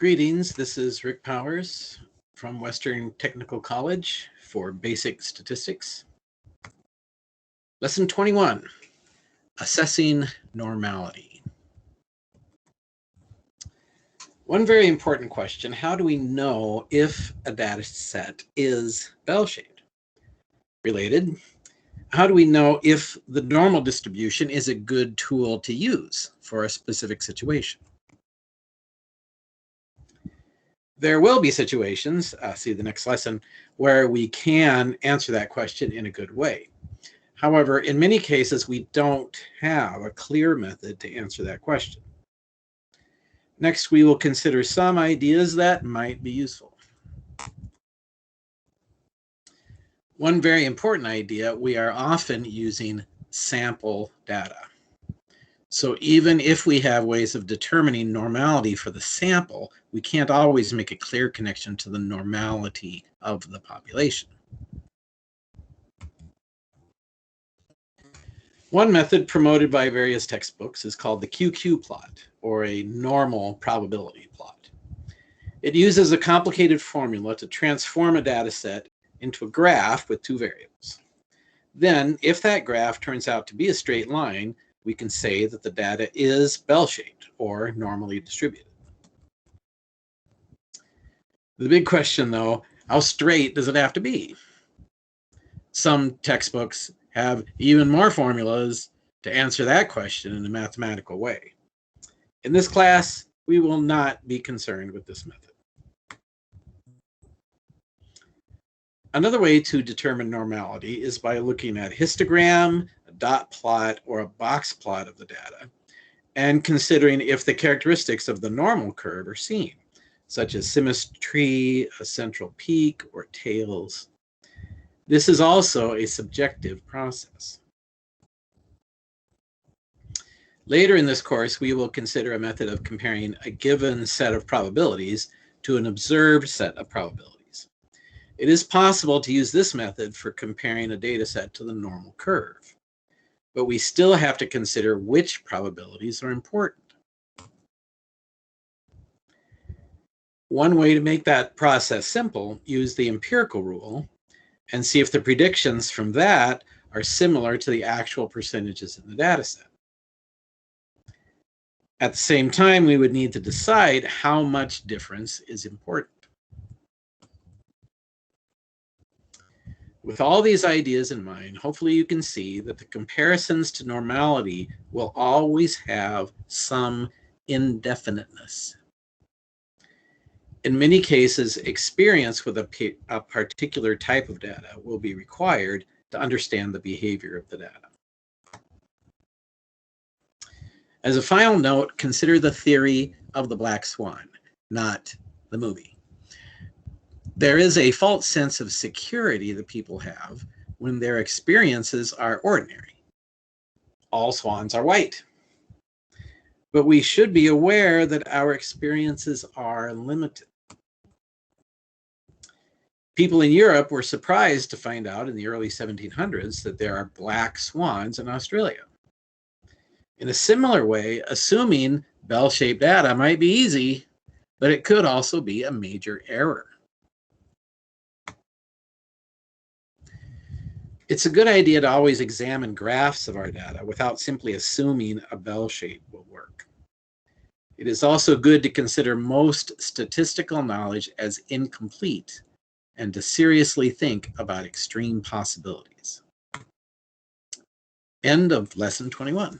Greetings, this is Rick Powers from Western Technical College for Basic Statistics. Lesson 21, Assessing Normality. One very important question, how do we know if a data set is bell-shaped? Related, how do we know if the normal distribution is a good tool to use for a specific situation? There will be situations, see the next lesson, where we can answer that question in a good way. However, in many cases, we don't have a clear method to answer that question. Next, we will consider some ideas that might be useful. One very important idea, we are often using sample data. So even if we have ways of determining normality for the sample, we can't always make a clear connection to the normality of the population. One method promoted by various textbooks is called the QQ plot, or a normal probability plot. It uses a complicated formula to transform a data set into a graph with two variables. Then, if that graph turns out to be a straight line, we can say that the data is bell-shaped or normally distributed. The big question, though, how straight does it have to be? Some textbooks have even more formulas to answer that question in a mathematical way. In this class, we will not be concerned with this method. Another way to determine normality is by looking at a histogram, a dot plot, or a box plot of the data, and considering if the characteristics of the normal curve are seen, such as symmetry, a central peak, or tails. This is also a subjective process. Later in this course, we will consider a method of comparing a given set of probabilities to an observed set of probabilities. It is possible to use this method for comparing a data set to the normal curve, but we still have to consider which probabilities are important. One way to make that process simple, use the empirical rule and see if the predictions from that are similar to the actual percentages in the data set. At the same time, we would need to decide how much difference is important. With all these ideas in mind, hopefully you can see that the comparisons to normality will always have some indefiniteness. In many cases, experience with a particular type of data will be required to understand the behavior of the data. As a final note, consider the theory of the black swan, not the movie. There is a false sense of security that people have when their experiences are ordinary. All swans are white. But we should be aware that our experiences are limited. People in Europe were surprised to find out in the early 1700s that there are black swans in Australia. In a similar way, assuming bell-shaped data might be easy, but it could also be a major error. It's a good idea to always examine graphs of our data without simply assuming a bell shape will work. It is also good to consider most statistical knowledge as incomplete and to seriously think about extreme possibilities. End of lesson 21.